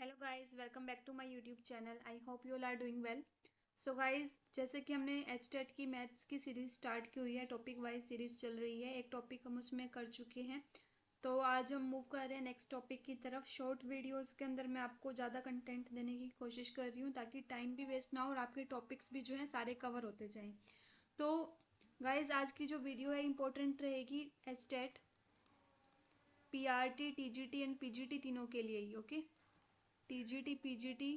Hello guys, welcome back to my YouTube channel. I hope you all are doing well. So guys, जैसे कि हमने HTET की maths की series start की हुई है, टॉपिक वाइज सीरीज चल रही है। एक टॉपिक हम उसमें कर चुके हैं, तो आज हम मूव कर रहे हैं नेक्स्ट टॉपिक की तरफ। शॉर्ट वीडियोस के अंदर मैं आपको ज़्यादा कंटेंट देने की कोशिश कर रही हूँ ताकि टाइम भी वेस्ट ना हो और आपके टॉपिक्स भी जो हैं सारे कवर होते जाएँ। तो गाइज, आज की जो वीडियो है इंपॉर्टेंट रहेगी HTET, PRT, TGT and PGT तीनों के लिए ही। ओके, टीजीटी, पीजीटी,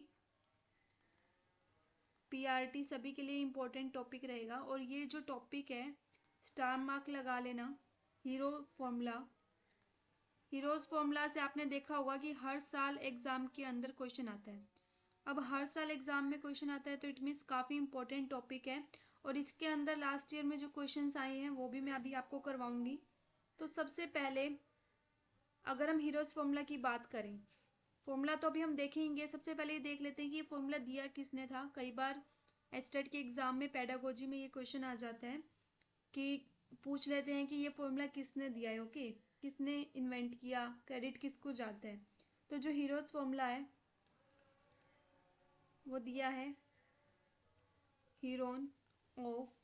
पीआरटी सभी के लिए इम्पोर्टेंट टॉपिक रहेगा। और ये जो टॉपिक है, स्टार मार्क लगा लेना। हीरो फॉर्मूला, हीरोज फॉर्मूला से आपने देखा होगा कि हर साल एग्जाम के अंदर क्वेश्चन आता है। अब हर साल एग्जाम में क्वेश्चन आता है तो इट मीन्स काफ़ी इंपॉर्टेंट टॉपिक है। और इसके अंदर लास्ट ईयर में जो क्वेश्चंस आए हैं वो भी मैं अभी आपको करवाऊंगी। तो सबसे पहले अगर हम हीरोज फॉर्मूला की बात करें, फॉर्मूला तो अभी हम देखेंगे। सबसे पहले ये देख लेते हैं कि ये फॉर्मूला दिया किसने था। कई बार एचटेट के एग्जाम में पेडागोजी में ये क्वेश्चन आ जाता है कि पूछ लेते हैं कि ये फॉर्मूला किसने दिया है। ओके, किसने इन्वेंट किया, क्रेडिट किसको जाता है। तो जो हीरोज फॉर्मूला है वो दिया है हीरोन ऑफ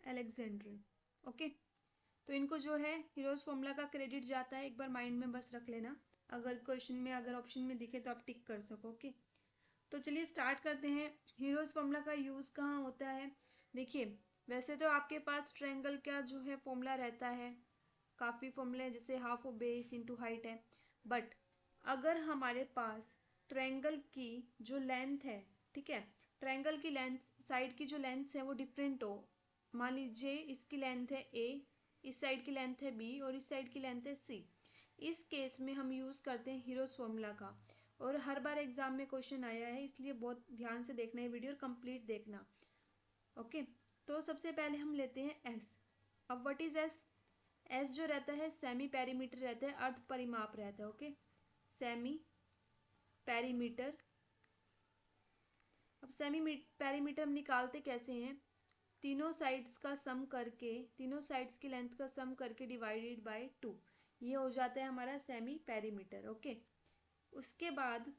अलेक्जेंड्री। ओके, तो इनको जो है हीरोज फॉर्मूला का क्रेडिट जाता है। एक बार माइंड में बस रख लेना, अगर क्वेश्चन में अगर ऑप्शन में दिखे तो आप टिक कर सको। ओके, तो चलिए स्टार्ट करते हैं। हीरोज फॉर्मूला का यूज़ कहाँ होता है। देखिए, वैसे तो आपके पास ट्रायंगल का जो है फॉर्मूला रहता है, काफ़ी फॉर्मूले जैसे half of base into height है। बट अगर हमारे पास ट्रायंगल की जो लेंथ है, ठीक है, ट्रायंगल की लेंथ, साइड की जो लेंथ है वो डिफरेंट हो। मान लीजिए इसकी लेंथ है ए, इस साइड की लेंथ है बी और इस साइड की लेंथ है सी। इस केस में हम यूज़ करते हैं हीरोज फॉर्मूला का। और हर बार एग्जाम में क्वेश्चन आया है, इसलिए बहुत ध्यान से देखना है वीडियो और कंप्लीट देखना। ओके, तो सबसे पहले हम लेते हैं एस। अब व्हाट इज एस। एस जो रहता है सेमी पेरीमीटर रहता है, अर्ध परिमाप रहता है। Okay, semi perimeter. अब सेमी पेरीमीटर हम निकालते कैसे हैं, तीनों साइड्स का सम करके, तीनों साइड्स की लेंथ का सम करके डिवाइडेड बाय 2, ये हो जाता है हमारा सेमी पेरीमीटर। ओके, उसके बाद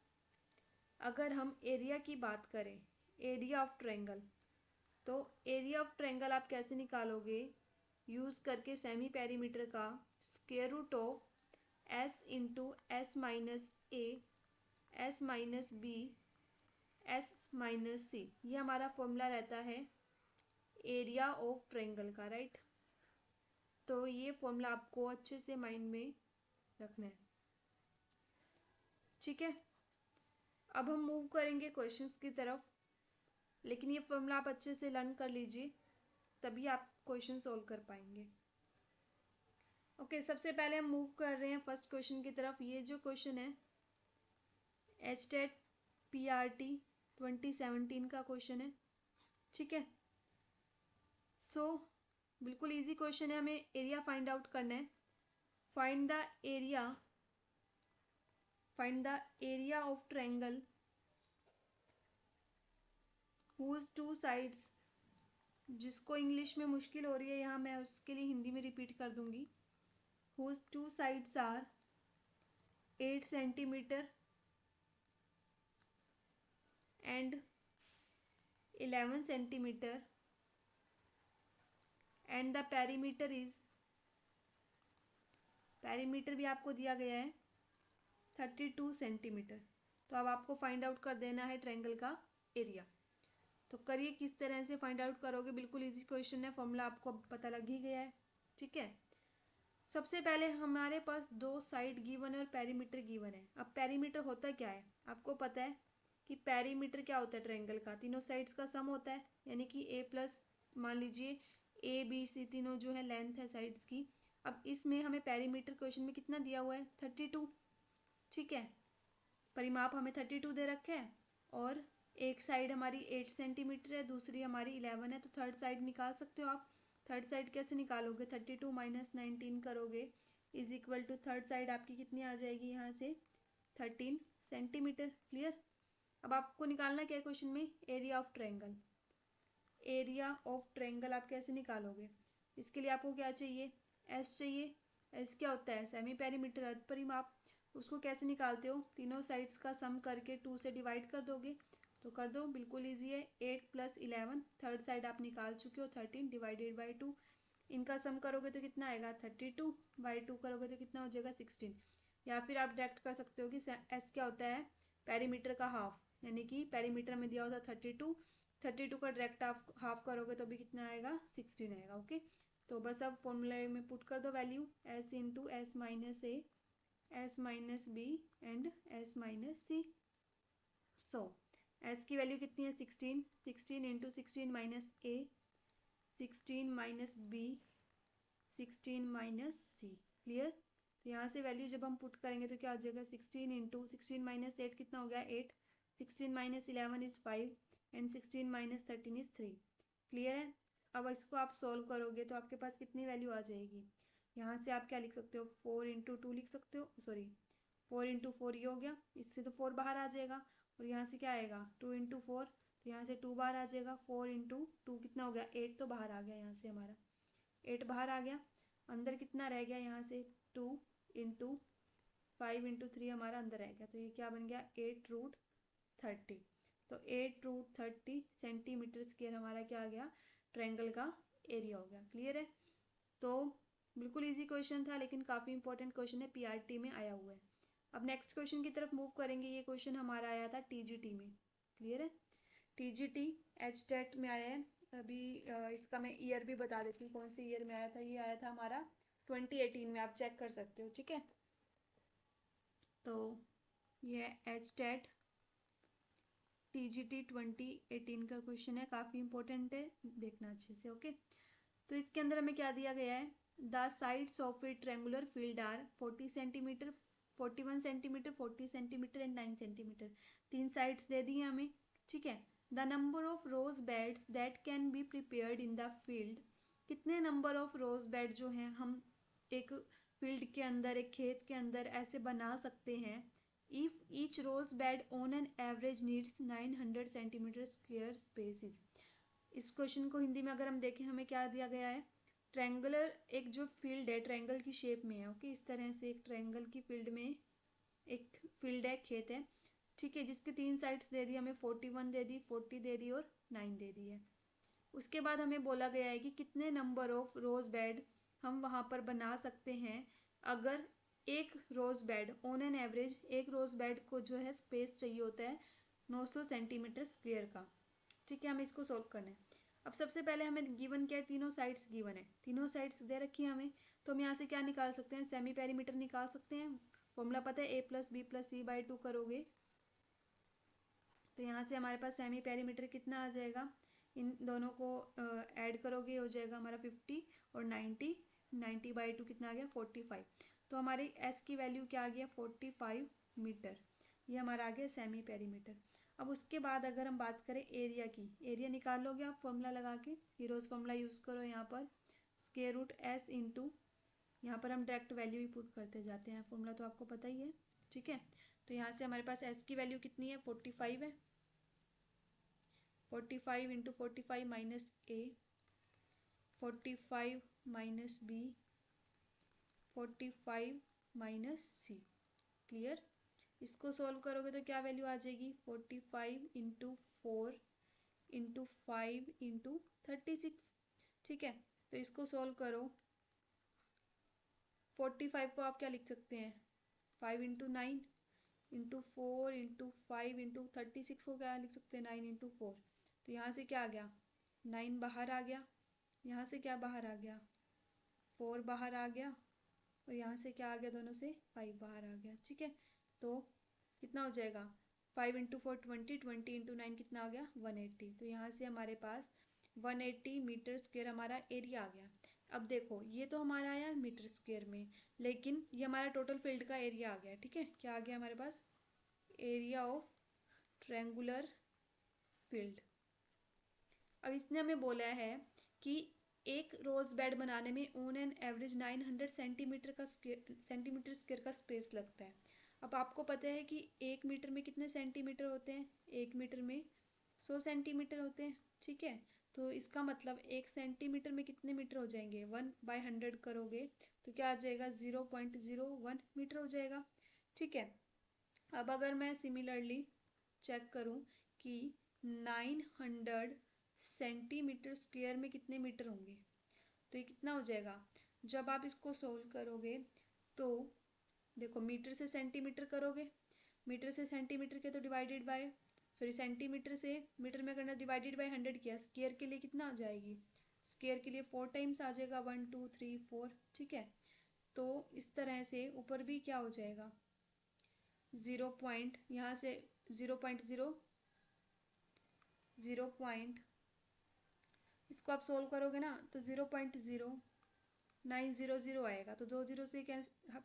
अगर हम एरिया की बात करें, एरिया ऑफ ट्रायंगल, तो एरिया ऑफ ट्रायंगल आप कैसे निकालोगे, यूज़ करके सेमी पेरीमीटर का square root of s into S minus A, S minus b, s minus c. ये हमारा फॉर्मूला रहता है एरिया ऑफ ट्रायंगल का, राइट। तो ये फॉर्मूला आपको अच्छे से माइंड में रखना है, ठीक है। अब हम मूव करेंगे क्वेश्चंस की तरफ, लेकिन ये फॉर्मूला आप अच्छे से लर्न कर लीजिए, तभी आप क्वेश्चन सोल्व कर पाएंगे। ओके, सबसे पहले हम मूव कर रहे हैं फर्स्ट क्वेश्चन की तरफ। ये जो क्वेश्चन है एचटेट पीआरटी 2017 का क्वेश्चन है, ठीक है। सो बिल्कुल इजी क्वेश्चन है, हमें एरिया फाइंड आउट करना है। Find the area, find the area of triangle whose two sides. जिसको इंग्लिश में मुश्किल हो रही है यहाँ, मैं उसके लिए हिंदी में रिपीट कर दूंगी। Whose two sides are 8 centimetre and 11 centimetre and the perimeter is, perimeter भी आपको दिया गया है 32 सेंटीमीटर। तो अब आपको फाइंड आउट कर देना है ट्रायंगल का एरिया। तो करिए, किस तरह से फाइंड आउट करोगे, बिल्कुल इजी क्वेश्चन है, फॉर्मूला आपको पता लग ही गया है, ठीक है। सबसे पहले हमारे पास दो साइड गिवन है और पेरीमीटर गिवन है। अब पेरीमीटर होता क्या है, आपको पता है कि पेरीमीटर क्या होता है ट्रायंगल का, तीनों साइड्स का सम होता है, यानी कि ए प्लस, मान लीजिए ए बी सी तीनों जो है लेंथ है साइड्स की। अब इसमें हमें पेरीमीटर क्वेश्चन में कितना दिया हुआ है 32, ठीक है। परिमाप हमें 32 दे रखे हैं और एक साइड हमारी 8 सेंटीमीटर है, दूसरी हमारी 11 है, तो थर्ड साइड निकाल सकते हो आप। थर्ड साइड कैसे निकालोगे, 32 माइनस 19 करोगे is equal to third side आपकी कितनी आ जाएगी यहाँ से 13 सेंटीमीटर। क्लियर। अब आपको निकालना क्या है क्वेश्चन में, area of triangle. Area of triangle आप कैसे निकालोगे, इसके लिए आपको क्या चाहिए, एस चाहिए। एस क्या होता है? सेमी पेरीमीटर अर्ध परिमाप। उसको कैसे निकालते हो? तीनों साइड्स का सम करके 2 से डिवाइड कर दोगे तो कर दो, बिल्कुल ईजी है। 8 + 11, थर्ड साइड आप निकाल चुके हो, 13 डिवाइडेड बाई 2। इनका सम करोगे तो कितना आएगा? 32 बाई 2 करोगे तो कितना हो जाएगा? 16। या फिर आप डायरेक्ट कर सकते हो कि एस क्या होता है? पेरीमीटर का हाफ, यानी कि पेरीमीटर में दिया होता 32, 32 का डायरेक्ट आप हाफ करोगे तो भी कितना आएगा? 16 आएगा। ओके, तो बस अब फॉर्मूले में पुट कर दो value, S into S minus A, S minus B and S minus C. So S की वैल्यू कितनी है? 16, 16 into 16 minus A, 16 minus B, 16 minus C. Clear? तो यहाँ से वैल्यू जब हम पुट करेंगे तो क्या हो जाएगा? 16 इंटू 16 माइनस 8 कितना हो गया? 8, 16 minus 11 is 5 and 16 minus 13 is 3। Clear है? अब इसको आप सॉल्व करोगे तो आपके पास कितनी वैल्यू आ जाएगी? यहाँ से आप क्या लिख सकते हो? 4 इंटू 2 लिख सकते हो, सॉरी 4 इंटू 4 ये हो गया, इससे तो 4 बाहर आ जाएगा। और यहाँ से क्या आएगा? 2 इंटू 4, तो यहाँ से 2 बाहर आ जाएगा। 4 इंटू 2 कितना हो गया? 8 तो बाहर आ गया, यहाँ से हमारा 8 बाहर आ गया। अंदर कितना रह गया? यहाँ से 2 इंटू 5 इंटू 3 हमारा अंदर रह गया, तो ये क्या बन गया? 8√30। तो 8√30 सेंटीमीटर स्क्वायर हमारा क्या आ गया? ट्रायंगल का एरिया हो गया। क्लियर है? तो बिल्कुल इजी क्वेश्चन था, लेकिन काफ़ी इंपॉर्टेंट क्वेश्चन है, पीआरटी में आया हुआ है। अब नेक्स्ट क्वेश्चन की तरफ मूव करेंगे। ये क्वेश्चन हमारा आया था टीजीटी में। क्लियर है? टीजीटी एचटेट में आया है। अभी इसका मैं ईयर भी बता देती हूँ, कौन से ईयर में आया था। ये आया था हमारा 2018 में, आप चेक कर सकते हो। ठीक है, तो ये एचटेट टीजीटी 2018 का क्वेश्चन है, काफ़ी इंपॉर्टेंट है, देखना अच्छे से। ओके, तो इसके अंदर हमें क्या दिया गया है? The sides of a triangular field are 40 centimetre, 41 centimetre, 40 centimetre and 9 centimetre. 3 sides दे दी हैं हमें। ठीक है, the number of rose beds that can be prepared in the field. कितने नंबर ऑफ रोज बेड जो हैं हम एक फील्ड के अंदर, एक खेत के अंदर ऐसे बना सकते हैं। If each rose bed on an average needs 900 centimetre square spaces. इस क्वेश्चन को हिंदी में अगर हम देखें, हमें क्या दिया गया है? ट्रायंगुलर एक जो फील्ड है ट्रायंगल की शेप में है। ओके, इस तरह से एक ट्रायंगल की फील्ड में एक फील्ड है, खेत है। ठीक है, जिसके 3 साइड्स दे दी हमें, 41 दे दी, 40 दे दी और 9 दे दी है। उसके बाद हमें बोला गया है कि कितने नंबर ऑफ रोज बेड हम वहाँ पर बना सकते हैं अगर एक रोज बेड ऑन एन एवरेज, एक रोज बेड को जो है स्पेस चाहिए होता है 900 सेंटीमीटर स्क्वायर का। ठीक है, हमें इसको सॉल्व करना है। अब सबसे पहले हमें गिवन क्या है? तीनों साइड्स गिवन है, तीनों साइड्स दे रखी है हमें। तो हम यहाँ से क्या निकाल सकते हैं? सेमी पेरीमीटर निकाल सकते हैं। फॉर्मूला पता है, a+b+c/2 करोगे तो यहाँ से हमारे पास सेमी पेरीमीटर कितना आ जाएगा? इन दोनों को ऐड करोगे, हो जाएगा हमारा 50 और 90, 90/2 कितना आ गया? 45। तो हमारी एस की वैल्यू क्या आ गया? 45 मीटर। ये हमारा आ गया सेमी पेरीमीटर। अब उसके बाद अगर हम बात करें एरिया की, एरिया निकाल लोगे आप फॉर्मूला लगा के, हीरोज फॉर्मूला यूज़ करो यहाँ पर, √s इंटू, यहाँ पर हम डायरेक्ट वैल्यू ही पुट करते जाते हैं, फॉर्मूला तो आपको पता ही है। ठीक है, तो यहाँ से हमारे पास एस की वैल्यू कितनी है? 45 है। 45 इंटू 45 माइनस ए, 45 minus B, 45 minus C. Clear? इसको सॉल्व करोगे तो क्या वैल्यू आ जाएगी? 45 इंटू 4 इंटू 5 इंटू 36। ठीक है, तो इसको सॉल्व करो। 45 को आप क्या लिख सकते हैं? 5 इंटू 9 इंटू 4 इंटू 5 इंटू 36 को क्या लिख सकते हैं? 9 इंटू 4। तो यहाँ से क्या आ गया? 9 बाहर आ गया। यहाँ से क्या बाहर आ गया? 4 बाहर आ गया। और यहाँ से क्या आ गया? दोनों से 5 बाहर आ गया। ठीक है, तो कितना हो जाएगा? 5 इंटू 4 20, 20 इंटू 9 कितना आ गया? 180। तो यहाँ से हमारे पास 180 मीटर स्क्वायर हमारा एरिया आ गया। अब देखो, ये तो हमारा आया मीटर स्क्वायर में, लेकिन ये हमारा टोटल फील्ड का एरिया आ गया। ठीक है, क्या आ गया हमारे पास? Area of triangular field. अब इसने हमें बोला है कि एक रोज बेड बनाने में on an average 900 centimetre square का स्पेस लगता है। अब आपको पता है कि 1 मीटर में कितने सेंटीमीटर होते हैं? 1 मीटर में 100 सेंटीमीटर होते हैं। ठीक है, तो इसका मतलब 1 सेंटीमीटर में कितने मीटर हो जाएंगे, 1/100 करोगे तो क्या आ जाएगा, 0.01 मीटर हो जाएगा। ठीक है, अब अगर मैं सिमिलरली चेक करूं कि 900 सेंटीमीटर स्क्वायर में कितने मीटर होंगे, तो ये कितना हो जाएगा। जब आप इसको सोल्व करोगे तो देखो, मीटर से सेंटीमीटर करोगे, मीटर से सेंटीमीटर के तो डिवाइडेड बाय, सॉरी सेंटीमीटर से मीटर में करना, डिवाइडेड बाय 100 किया, स्क्वायर के लिए कितना आ जाएगी, स्क्वायर के लिए 4 टाइम्स आ जाएगा, 1 2 3 4। ठीक है, तो इस तरह से ऊपर भी क्या हो जाएगा, 0 पॉइंट, यहाँ से 0.0, इसको आप सोल्व करोगे ना तो 0.0900 आएगा, तो 2 जीरो से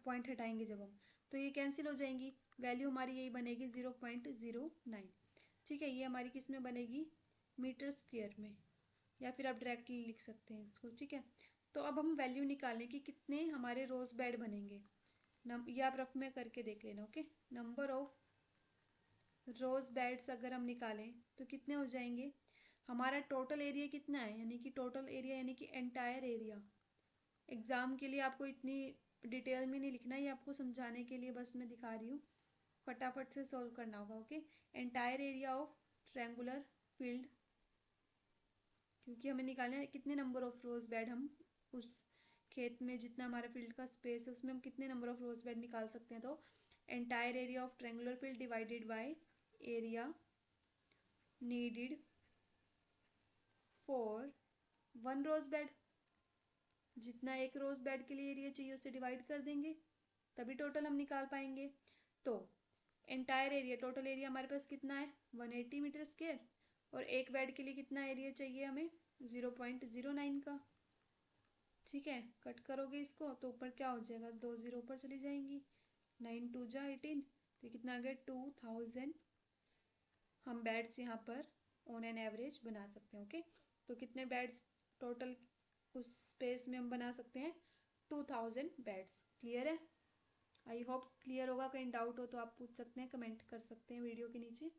पॉइंट हटाएंगे जब हम, तो ये कैंसिल हो जाएंगी, वैल्यू हमारी यही बनेगी 0.09। ठीक है, ये हमारी किस में बनेगी, मीटर स्क्वायर में, या फिर आप डायरेक्टली लिख सकते हैं इसको। ठीक है, तो अब हम वैल्यू निकालें कि कितने हमारे रोज बेड बनेंगे। ये आप रफ में करके देख लेना। Okay, number of rose beds अगर हम निकालें तो कितने हो जाएंगे, हमारा टोटल एरिया कितना है, यानी कि टोटल एरिया यानी कि एंटायर एरिया। एग्ज़ाम के लिए आपको इतनी डिटेल में नहीं लिखना, ये आपको समझाने के लिए बस मैं दिखा रही हूँ, फटाफट से सॉल्व करना होगा। Okay, entire area of triangular field, क्योंकि हमें निकालना है कितने नंबर ऑफ रोज बेड हम उस खेत में, जितना हमारा फील्ड का स्पेस है उसमें हम कितने नंबर ऑफ रोज बेड निकाल सकते हैं। तो entire area of triangular field divided by area needed for 1 rose bed, जितना एक रोज बेड के लिए एरिया चाहिए उसे डिवाइड कर देंगे, तभी टोटल हम निकाल पाएंगे। तो एंटायर एरिया, टोटल एरिया हमारे पास कितना है, 180 मीटर स्क्वायर, और एक बेड के लिए कितना एरिया चाहिए हमें, 0.09 का। ठीक है, कट करोगे इसको तो ऊपर क्या हो जाएगा, 2 जीरो ऊपर चली जाएंगी, 9 2 जा 18, तो कितना आ गया 2000 हम बेड्स यहाँ पर ऑन एन एवरेज बना सकते हैं। ओके, तो कितने बेड्स टोटल उस स्पेस में हम बना सकते हैं, 2000 बेड्स। क्लियर है, आई होप क्लियर होगा। कहीं डाउट हो तो आप पूछ सकते हैं, कमेंट कर सकते हैं वीडियो के नीचे।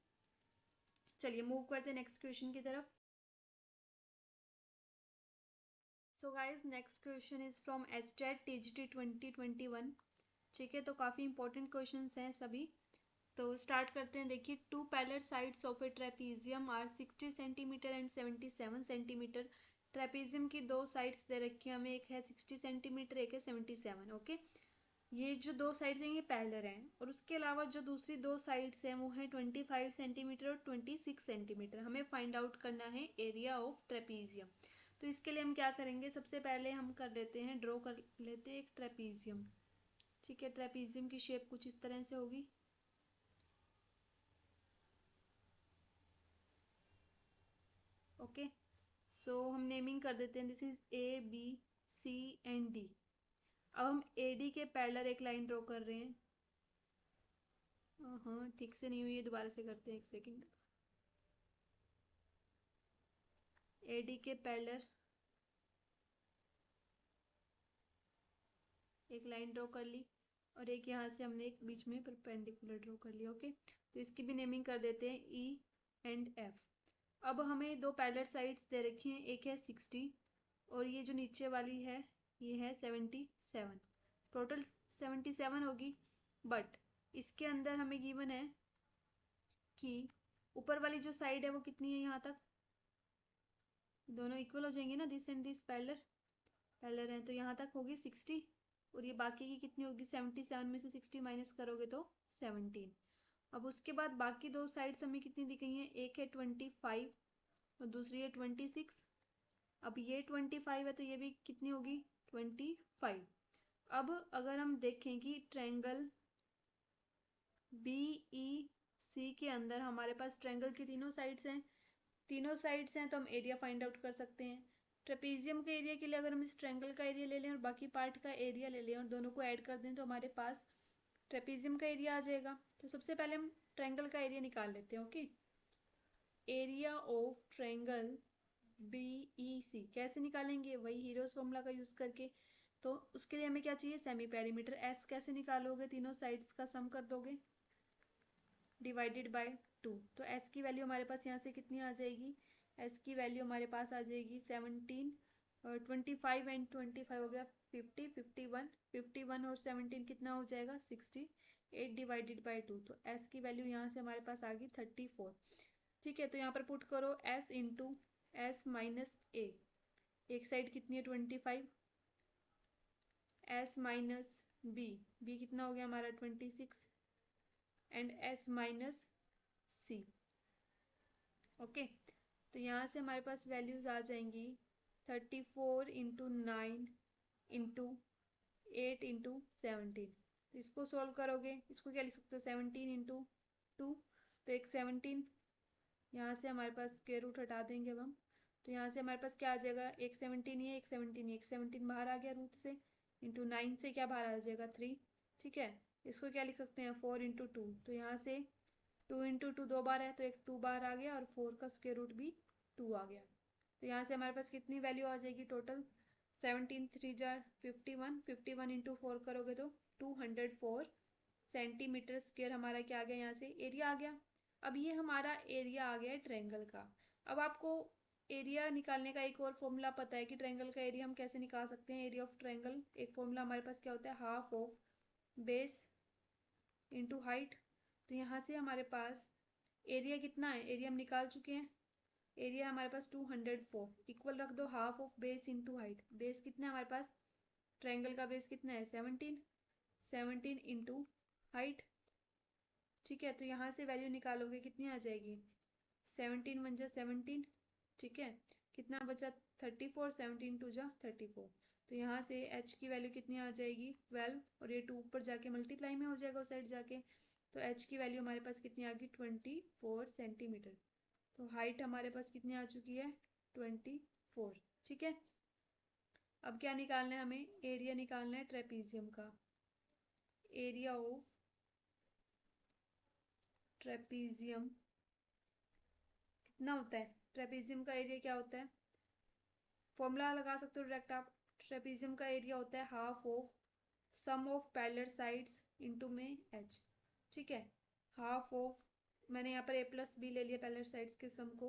चलिए मूव करते हैं नेक्स्ट क्वेश्चन की तरफ। So guys, next question is from HTET TGT 2021। ठीक है, तो काफ़ी इंपॉर्टेंट क्वेश्चन हैं सभी, तो स्टार्ट करते हैं। देखिए, 2 parallel sides of a trapezium are 60 centimetre and 77 centimetre. Trapezium की 2 साइड्स दे रखी है हमें, एक है 60 सेंटीमीटर, एक है 77। ओके, ये जो 2 साइड्स हैं ये पैरेलल हैं, और उसके अलावा जो दूसरी 2 साइड्स हैं वो है 25 सेंटीमीटर और 26 सेंटीमीटर। हमें फाइंड आउट करना है एरिया ऑफ ट्रेपीजियम। तो इसके लिए हम क्या करेंगे, सबसे पहले हम कर लेते हैं, ड्रॉ कर लेते हैं एक ट्रेपीजियम। ठीक है, ट्रेपीजियम की शेप कुछ इस तरह से होगी। ओके, सो हम नेमिंग कर देते हैं, this is A B C and D. अब हम ए डी के पैरेलल एक लाइन ड्रॉ कर रहे हैं। हाँ, ठीक से नहीं हुई है, दोबारा से करते हैं, एक सेकेंड। ए डी के पैरेलल एक लाइन ड्रॉ कर ली, और एक यहाँ से हमने एक बीच में परपेंडिकुलर ड्रॉ कर लिया। ओके, तो इसकी भी नेमिंग कर देते हैं ई एंड एफ। अब हमें 2 पैरेलल साइड्स दे रखी हैं, एक है 60 और ये जो नीचे वाली है ये है 77, टोटल 77 होगी। बट इसके अंदर हमें गिवन है कि ऊपर वाली जो साइड है वो कितनी है, यहाँ तक दोनों इक्वल हो जाएंगे ना, this and this parallel parallel है, तो यहाँ तक होगी 60, और ये बाकी की कितनी होगी, 77 में से 60 माइनस करोगे तो 17। अब उसके बाद बाकी 2 साइड्स हमें कितनी दी गई हैं, एक है 25 और दूसरी है 26। अब ये 25 है तो ये भी कितनी होगी, 25। अब अगर हम देखें कि ट्रायंगल बी ई सी के अंदर हमारे पास ट्रायंगल की तीनों साइड्स हैं, तीनों साइड्स हैं, तो हम एरिया फाइंड आउट कर सकते हैं। ट्रेपीजियम के एरिया के लिए अगर हम इस ट्रायंगल का एरिया ले लें और बाकी पार्ट का एरिया ले लें और दोनों को ऐड कर दें तो हमारे पास ट्रेपीजियम का एरिया आ जाएगा। तो सबसे पहले हम ट्रायंगल का एरिया निकाल लेते हैं। Okay, area of triangle B E C कैसे निकालेंगे, वही हीरोज फॉर्मूला का यूज़ करके। तो उसके लिए हमें क्या चाहिए, सेमी पेरीमीटर। एस कैसे निकालोगे, तीनों साइड्स का सम कर दोगे डिवाइडेड बाय 2, तो एस की वैल्यू हमारे पास यहाँ से कितनी आ जाएगी, एस की वैल्यू हमारे पास आ जाएगी 17 और 25 एंड 25 हो गया 50, 51, 51 और 17 कितना हो जाएगा 60, 8 डिवाइडेड बाई 2। तो एस की वैल्यू यहाँ से हमारे पास आ गई 34। ठीक है, तो यहाँ पर पुट करो एस इंटू एस माइनस ए, एक साइड कितनी है 25, एस माइनस बी, बी कितना हो गया हमारा 26 and S minus C. Okay, तो यहाँ से हमारे पास वैल्यूज आ जाएंगी 34 इंटू 9 इंटू 8 इंटू 17। तो इसको सॉल्व करोगे, इसको क्या लिख सकते हो 17 इंटू 2, तो एक 17, यहाँ से हमारे पास स्क्वायर रूट हटा देंगे अब हम, तो यहाँ से हमारे पास क्या आ जाएगा, एक 17 ही है, एक 17 ही, एक 17 बाहर आ गया रूट से, इंटू 9 से क्या बाहर आ जाएगा 3। ठीक है, इसको क्या लिख सकते हैं 4 इंटू 2, तो यहाँ से 2 इंटू 2 दो बार है तो एक 2 बाहर आ गया और 4 का स्क्वायर रूट भी 2 आ गया। तो यहाँ से हमारे पास कितनी वैल्यू आ जाएगी टोटल, 17 3 जार 51, 51 इंटू 4 करोगे तो 204 सेंटीमीटर स्क्वायर हमारा क्या आ गया, यहाँ से एरिया आ गया। अब ये हमारा एरिया आ गया है ट्रायंगल का। अब आपको एरिया निकालने का एक और फॉर्मूला पता है कि ट्रायंगल का एरिया हम कैसे निकाल सकते हैं, एरिया ऑफ ट्रायंगल, एक फॉर्मूला हमारे पास क्या होता है, half of base into height. तो यहाँ से हमारे पास एरिया कितना है, एरिया हम निकाल चुके हैं, एरिया हमारे पास 204 इक्वल रख दो half of base into height. Base कितना है हमारे पास, ट्रायंगल का बेस कितना है 17, 17 इंटू हाइट। ठीक है, तो यहाँ से वैल्यू निकालोगे कितनी आ जाएगी, 17 वन जा 17। ठीक है, कितना बचा 34, 17 टू जा 34। तो यहाँ से h की वैल्यू कितनी आ जाएगी 12, और ये 2 ऊपर जाके मल्टीप्लाई में हो जाएगा उस साइड जाके, तो h की वैल्यू हमारे पास कितनी आ गई 24 सेंटीमीटर। तो हाइट हमारे पास कितनी आ चुकी है 24। ठीक है, अब क्या निकालना है हमें, एरिया निकालना है ट्रेपीजियम का, एरिया ऑफ ट्रेपीजियम कितना होता है, ट्रेपीजियम का एरिया क्या होता है, फॉर्मूला लगा सकते हो डायरेक्ट आप, ट्रेपीजियम का एरिया होता है half of sum of parallel sides into में h। ठीक है, हाफ ऑफ, मैंने यहाँ पर a प्लस बी ले लिया पैरेलल साइड्स के सम को,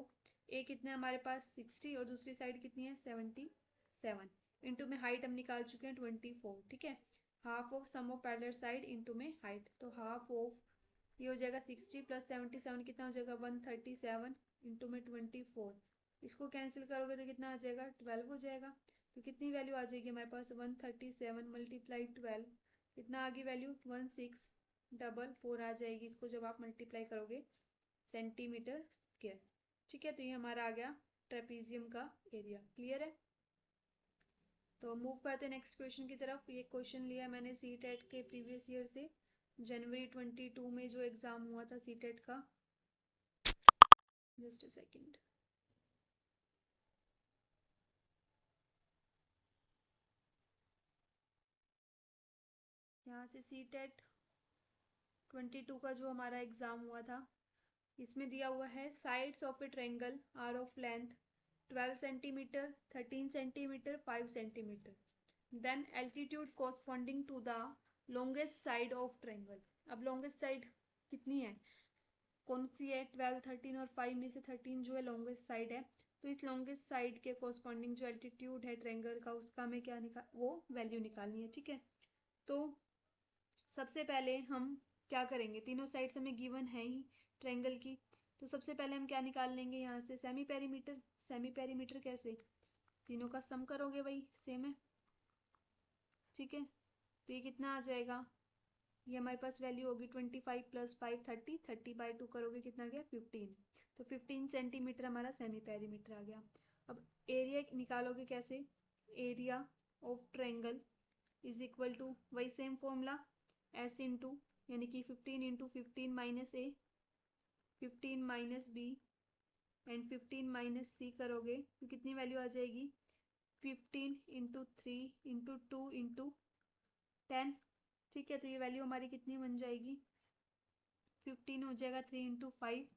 a कितना है हमारे पास 60 और दूसरी साइड कितनी है 77, इनटू में हाइट हम निकाल चुके हैं 24। ठीक है, half of sum of parallel side into में हाइट, तो हाफ ऑफ ये हो जाएगा 60 प्लस 77 कितना हो जाएगा 137 इंटू में 24, इसको कैंसिल करोगे तो कितना आ जाएगा 12 हो जाएगा। तो कितनी वैल्यू आ जाएगी हमारे पास 137 मल्टीप्लाई 12, कितना आ गई वैल्यू 1644 आ जाएगी, इसको जब आप मल्टीप्लाई करोगे सेंटीमीटर स्क्वायर। ठीक है, तो ये हमारा आ गया ट्रेपीजियम का एरिया। क्लियर है, तो मूव करते हैं नेक्स्ट क्वेश्चन की तरफ। ये क्वेश्चन लिया मैंने सी टेट के प्रीवियस ईयर से, जनवरी 22 में जो एग्जाम हुआ था सी टेट का। जस्ट अ सेकेंड, यहाँ से सी टेट 22 का जो हमारा एग्जाम हुआ था, इसमें दिया हुआ है sides of a triangle are of length 12 centimetre, 13 centimetre, 5 centimetre, then altitude corresponding to the longest side of triangle. अब लॉन्गेस्ट साइड कितनी है, कौन सी है, 12, 13 और 5 में से 13 जो है लॉन्गेस्ट साइड है, तो इस लॉन्गेस्ट साइड के कॉरस्पॉन्डिंग जो एल्टीट्यूड है ट्रायंगल का, उसका हमें क्या वो वैल्यू निकालनी है। ठीक है, तो सबसे पहले हम क्या करेंगे, तीनों साइड्स हमें गिवन है ही ट्रायंगल की, तो सबसे पहले हम क्या निकाल लेंगे यहाँ से सेमी पेरीमीटर। सेमी पेरीमीटर कैसे, तीनों का सम करोगे, वही सेम है। ठीक है, तो ये कितना आ जाएगा, ये हमारे पास वैल्यू होगी 25 प्लस 5 30, 30 बाई 2 करोगे कितना गया 15, तो 15 सेंटीमीटर हमारा सेमी पेरीमीटर आ गया। अब एरिया निकालोगे कैसे, area of triangle is equal to वही सेम फॉर्मूला एस इंटू, यानी कि 15 into 15 minus a, 15 minus B and 15 minus c करोगे तो कितनी वैल्यू आ जाएगी 15 इंटू 3 इंटू 2 इंटू 10। ठीक है, तो ये वैल्यू हमारी कितनी बन जाएगी 15 हो जाएगा 3 इंटू 5,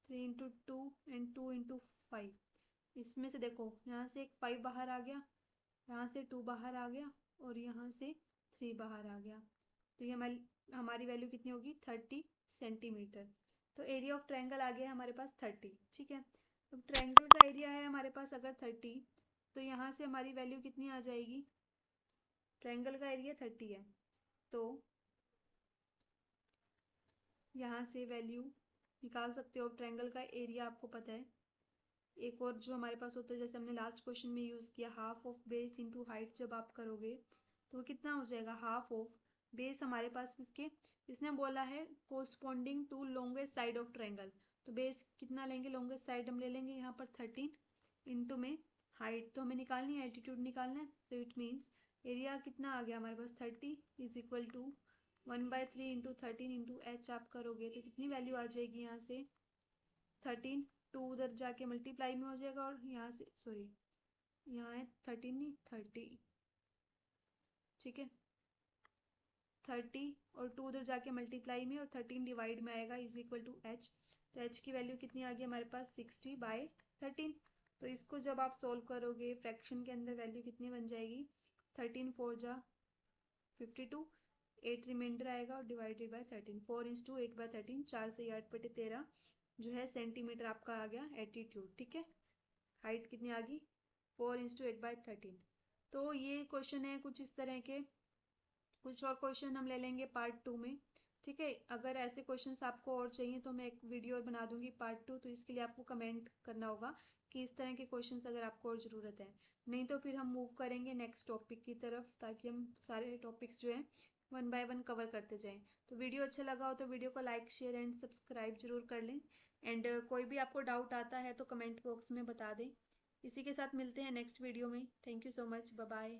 3 इंटू 2 एंड 2 इंटू 5। इसमें से देखो यहाँ से एक 5 बाहर आ गया, यहाँ से 2 बाहर आ गया और यहाँ से 3 बाहर आ गया, तो ये हमारी वैल्यू कितनी होगी 30 सेंटीमीटर। तो एरिया ऑफ ट्रायंगल आ गया हमारे पास 30। ठीक है, अब ट्रायंगल का एरिया है हमारे पास अगर 30, तो यहाँ से हमारी वैल्यू कितनी आ जाएगी, ट्रायंगल का एरिया 30 है, तो यहाँ से वैल्यू निकाल सकते हो। ट्रायंगल का एरिया आपको पता है। एक और जो हमारे पास होता है, जैसे हमने लास्ट क्वेश्चन में यूज़ किया, half of base into height, जब आप करोगे तो कितना हो जाएगा, हाफ ऑफ बेस हमारे पास किसके, इसने बोला है corresponding to longest side of triangle, तो बेस कितना लेंगे, लॉन्गेस्ट साइड हम ले लेंगे यहाँ पर 13 इंटू में हाइट तो हमें निकालनी है, एल्टीट्यूड निकालना है, तो इट मीन्स एरिया कितना आ गया हमारे पास 30 is equal to 1/3 into 13 into H आप करोगे तो कितनी वैल्यू आ जाएगी यहाँ से 13, 2 उधर जाके मल्टीप्लाई में हो जाएगा और यहाँ से सॉरी यहाँ है 13 नहीं 30, ठीक है 30 और 2 उधर जाके मल्टीप्लाई में और 13 डिवाइड में आएगा इज इक्वल टू एच, तो एच की वैल्यू कितनी आ गई हमारे पास 60/13। तो इसको जब आप सोल्व करोगे फ्रैक्शन के अंदर वैल्यू कितनी बन जाएगी, 13 4 जा 52, 8 रिमाइंडर आएगा और डिवाइडेड बाय 13, 4/8/13, 4 से 8/13 जो है सेंटीमीटर आपका आ गया एटीट्यूड, ठीक है। हाइट कितनी आ गई 4/8/13। तो ये क्वेश्चन है कुछ इस तरह के, कुछ और क्वेश्चन हम ले लेंगे पार्ट 2 में, ठीक है। अगर ऐसे क्वेश्चंस आपको और चाहिए तो मैं एक वीडियो बना दूंगी पार्ट 2, तो इसके लिए आपको कमेंट करना होगा कि इस तरह के क्वेश्चंस अगर आपको और ज़रूरत है, नहीं तो फिर हम मूव करेंगे नेक्स्ट टॉपिक की तरफ, ताकि हम सारे टॉपिक्स जो हैं 1 बाय 1 कवर करते जाएं। तो वीडियो अच्छा लगा हो तो वीडियो को लाइक शेयर एंड सब्सक्राइब जरूर कर लें, एंड कोई भी आपको डाउट आता है तो कमेंट बॉक्स में बता दें। इसी के साथ मिलते हैं नेक्स्ट वीडियो में। Thank you so much, bye bye.